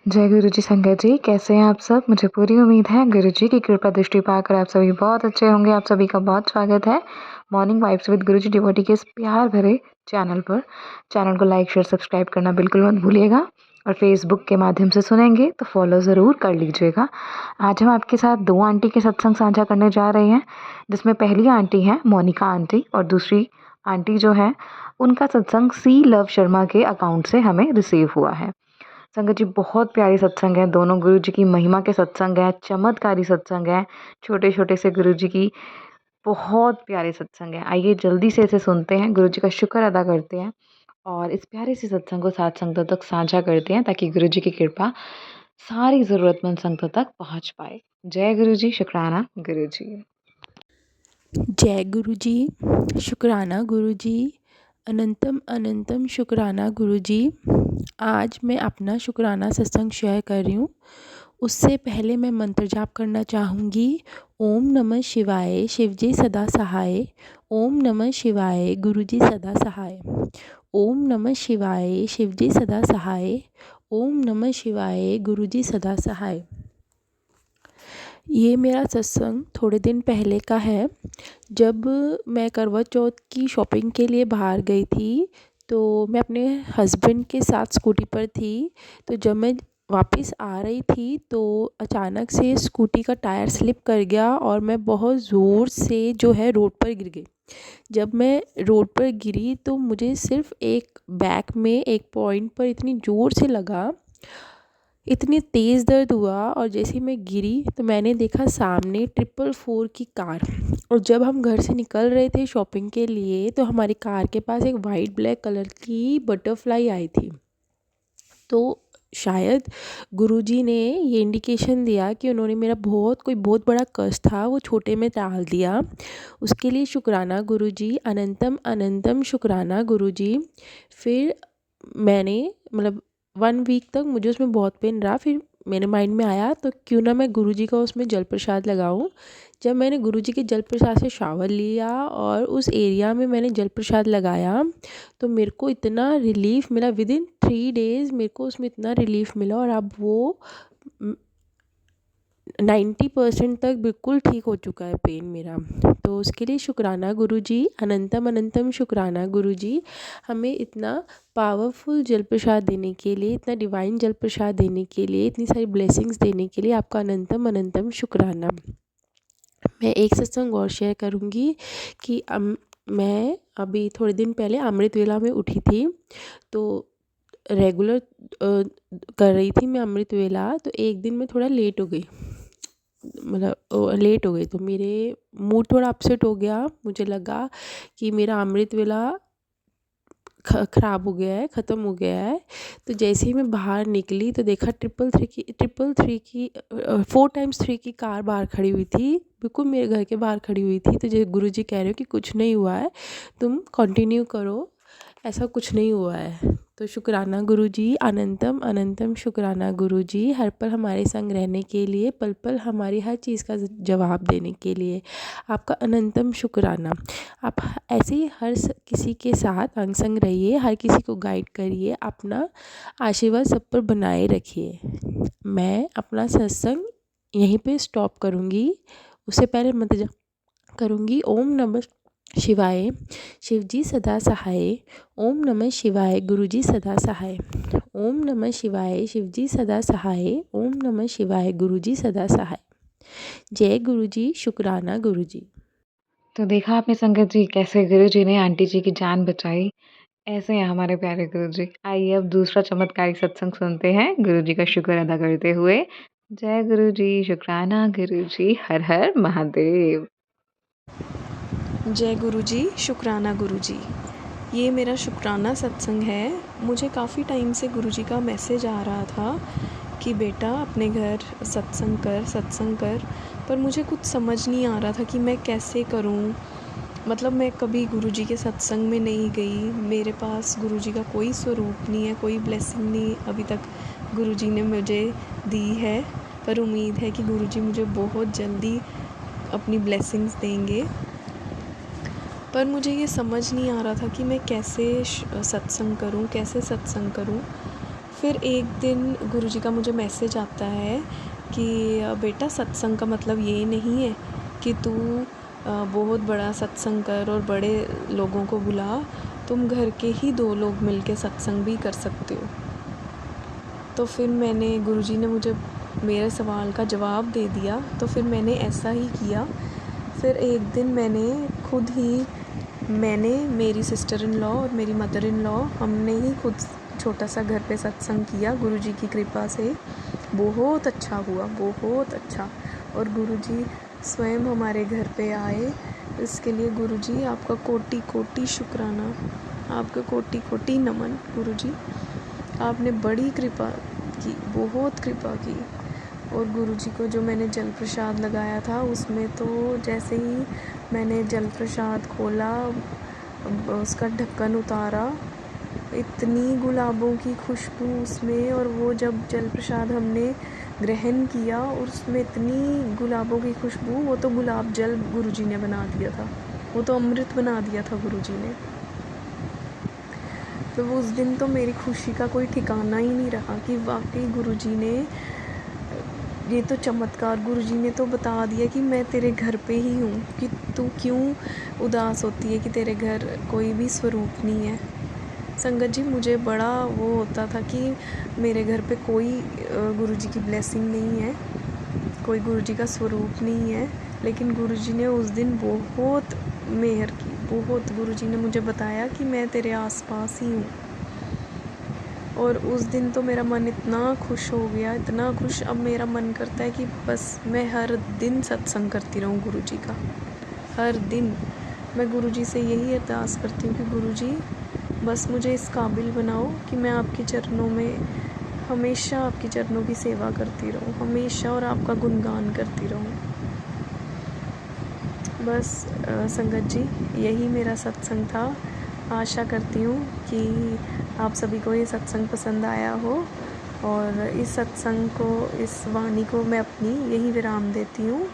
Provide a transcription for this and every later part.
जय गुरु जी संगत जी, कैसे हैं आप सब? मुझे पूरी उम्मीद है गुरु जी की कृपा दृष्टि पाकर आप सभी बहुत अच्छे होंगे। आप सभी का बहुत स्वागत है morning vibes with Guru ji devotee के इस प्यार भरे चैनल पर। चैनल को लाइक शेयर सब्सक्राइब करना बिल्कुल मत भूलिएगा और फेसबुक के माध्यम से सुनेंगे तो फॉलो ज़रूर कर लीजिएगा। आज हम आपके साथ 2 आंटी के सत्संग साझा करने जा रहे हैं, जिसमें पहली आंटी हैं मोनिका आंटी और दूसरी आंटी जो है उनका सत्संग सी लव शर्मा के अकाउंट से हमें रिसीव हुआ है। संगत जी बहुत प्यारी सत्संग है, दोनों गुरु जी की महिमा के सत्संग है, चमत्कारी सत्संग है, छोटे छोटे से गुरु जी की बहुत प्यारे सत्संग है। आइए जल्दी से इसे सुनते हैं, गुरु जी का शुक्र अदा करते हैं और इस प्यारे से सत्संग को साथ संगतों तक साझा करते हैं ताकि गुरु जी की कृपा सारी ज़रूरतमंद संगतों तक पहुंच पाए। जय गुरु जी, शुक्राना गुरु जी। जय गुरु जी, शुक्राना गुरु जी, अनंतम अनंतम शुक्राना गुरु जी। आज मैं अपना शुक्राना सत्संग शेयर कर रही हूँ। उससे पहले मैं मंत्र जाप करना चाहूँगी। ओम नमः शिवाय, शिवजी सदा सहाय। ओम नमः शिवाय, गुरुजी सदा सहाय। ओम नमः शिवाय, शिवजी सदा सहाय। ओम नमः शिवाय, गुरुजी सदा सहाय। ये मेरा सत्संग थोड़े दिन पहले का है। जब मैं करवा चौथ की शॉपिंग के लिए बाहर गई थी, तो मैं अपने हस्बैंड के साथ स्कूटी पर थी। तो जब मैं वापस आ रही थी तो अचानक से स्कूटी का टायर स्लिप कर गया और मैं बहुत ज़ोर से जो है रोड पर गिर गई। जब मैं रोड पर गिरी तो मुझे सिर्फ एक बैक में एक पॉइंट पर इतनी ज़ोर से लगा, इतनी तेज़ दर्द हुआ। और जैसे ही मैं गिरी तो मैंने देखा सामने 444 की कार। और जब हम घर से निकल रहे थे शॉपिंग के लिए तो हमारी कार के पास एक वाइट ब्लैक कलर की बटरफ्लाई आई थी। तो शायद गुरुजी ने ये इंडिकेशन दिया कि उन्होंने मेरा कोई बहुत बड़ा कष्ट था वो छोटे में टाल दिया। उसके लिए शुक्राना गुरुजी, अनंतम अनंतम शुक्राना गुरुजी। फिर मैंने मतलब 1 वीक तक मुझे उसमें बहुत पेन रहा। फिर मेरे माइंड में आया तो क्यों ना मैं गुरुजी का उसमें जल प्रसाद लगाऊं। जब मैंने गुरुजी के जल प्रसाद से शावर लिया और उस एरिया में मैंने जल प्रसाद लगाया तो मेरे को इतना रिलीफ मिला। विदिन 3 डेज़ मेरे को उसमें इतना रिलीफ मिला और अब वो 90% तक बिल्कुल ठीक हो चुका है पेन मेरा। तो उसके लिए शुक्राना गुरुजी, अनंतम अनंतम शुक्राना गुरुजी। हमें इतना पावरफुल जल प्रसाद देने के लिए, इतना डिवाइन जल प्रसाद देने के लिए, इतनी सारी ब्लेसिंग्स देने के लिए आपका अनंतम अनंतम शुक्राना। मैं एक सत्संग और शेयर करूँगी कि मैं अभी थोड़े दिन पहले अमृत वेला में उठी थी। तो रेगुलर कर रही थी मैं अमृत वेला। तो एक दिन मैं थोड़ा लेट हो गई, मतलब लेट हो गई तो मेरे मूड थोड़ा अपसेट हो गया। मुझे लगा कि मेरा अमृत वेला ख़राब हो गया है, ख़त्म हो गया है। तो जैसे ही मैं बाहर निकली तो देखा 4 टाइम्स 3 की कार बाहर खड़ी हुई थी, बिल्कुल मेरे घर के बाहर खड़ी हुई थी। तो जैसे गुरुजी कह रहे हो कि कुछ नहीं हुआ है, तुम कंटिन्यू करो, ऐसा कुछ नहीं हुआ है। तो शुक्राना गुरुजी, अनंतम अनंतम शुक्राना गुरुजी, हर पल हमारे संग रहने के लिए, पल पल हमारी हर चीज़ का जवाब देने के लिए आपका अनंतम शुक्राना। आप ऐसे ही किसी के साथ अंग संग रहिए, हर किसी को गाइड करिए, अपना आशीर्वाद सब पर बनाए रखिए। मैं अपना सत्संग यहीं पे स्टॉप करूँगी। उससे पहले मंत्र जाप करूँगी। ओम नमः शिवाय, शिवजी सदा सहाय। ओम नमः शिवाय, गुरुजी सदा सहाय। ओम नमः शिवाय, शिवजी सदा सहाय। ओम नमः शिवाय, गुरुजी सदा सहाय। जय गुरुजी, शुक्राना गुरुजी। तो देखा आपने संगत जी कैसे गुरु जी ने आंटी जी की जान बचाई। ऐसे हैं हमारे प्यारे गुरु जी। आइए अब दूसरा चमत्कारी सत्संग सुनते हैं गुरु जी का शुक्र अदा करते हुए। जय गुरु जी, शुक्राना गुरु जी, हर हर महादेव। जय गुरु जी, शुक्राना गुरु जी। ये मेरा शुक्राना सत्संग है। मुझे काफ़ी टाइम से गुरु जी का मैसेज आ रहा था कि बेटा अपने घर सत्संग कर। पर मुझे कुछ समझ नहीं आ रहा था कि मैं कैसे करूं। मतलब मैं कभी गुरु जी के सत्संग में नहीं गई, मेरे पास गुरु जी का कोई स्वरूप नहीं है, कोई ब्लेसिंग नहीं अभी तक गुरु जी ने मुझे दी है। पर उम्मीद है कि गुरु जी मुझे बहुत जल्दी अपनी ब्लेसिंग्स देंगे। पर मुझे ये समझ नहीं आ रहा था कि मैं कैसे सत्संग करूं, कैसे सत्संग करूं। फिर एक दिन गुरुजी का मुझे मैसेज आता है कि बेटा सत्संग का मतलब ये नहीं है कि तू बहुत बड़ा सत्संग कर और बड़े लोगों को बुला, तुम घर के ही 2 लोग मिलके सत्संग भी कर सकते हो। तो फिर मैंने गुरुजी ने मुझे मेरे सवाल का जवाब दे दिया, तो फिर मैंने ऐसा ही किया। फिर एक दिन मैंने मेरी सिस्टर इन लॉ और मेरी मदर इन लॉ हमने ही खुद छोटा सा घर पे सत्संग किया गुरुजी की कृपा से। बहुत अच्छा हुआ, बहुत अच्छा। और गुरुजी स्वयं हमारे घर पे आए। इसके लिए गुरुजी आपका कोटि कोटि शुक्राना, आपका कोटि कोटि नमन गुरुजी। आपने बड़ी कृपा की, बहुत कृपा की। और गुरुजी को जो मैंने जल प्रसाद लगाया था उसमें तो जैसे ही मैंने जल प्रसाद खोला, उसका ढक्कन उतारा, इतनी गुलाबों की खुशबू उसमें। और वो जब जल प्रसाद हमने ग्रहण किया और उसमें इतनी गुलाबों की खुशबू, वो तो गुलाब जल गुरुजी ने बना दिया था, वो तो अमृत बना दिया था गुरुजी ने। तो उस दिन तो मेरी खुशी का कोई ठिकाना ही नहीं रहा कि वाकई गुरुजी ने ये तो चमत्कार, गुरुजी ने तो बता दिया कि मैं तेरे घर पे ही हूँ, कि तू क्यों उदास होती है कि तेरे घर कोई भी स्वरूप नहीं है। संगत जी, मुझे बड़ा वो होता था कि मेरे घर पे कोई गुरुजी की ब्लेसिंग नहीं है, कोई गुरुजी का स्वरूप नहीं है। लेकिन गुरुजी ने उस दिन बहुत मेहर की, बहुत। गुरुजी ने मुझे बताया कि मैं तेरे आसपास ही हूँ। और उस दिन तो मेरा मन इतना खुश हो गया, इतना खुश। अब मेरा मन करता है कि बस मैं हर दिन सत्संग करती रहूँ गुरुजी का, हर दिन। मैं गुरुजी से यही अरदास करती हूँ कि गुरुजी बस मुझे इस काबिल बनाओ कि मैं आपके चरणों में हमेशा, आपके चरणों की सेवा करती रहूँ हमेशा, और आपका गुणगान करती रहूँ। बस संगत जी, यही मेरा सत्संग था। आशा करती हूँ कि आप सभी को ये सत्संग पसंद आया हो। और इस सत्संग को, इस वाणी को मैं अपनी यही विराम देती हूँ।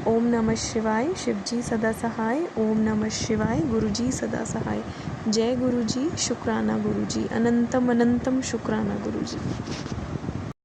ओम नमः शिवाय, शिव जी सदा सहाय। ओम नमः शिवाय, गुरु जी सदा सहाय। जय गुरु जी, शुक्राना गुरु जी, अनंतम अनंतम शुक्राना गुरु जी।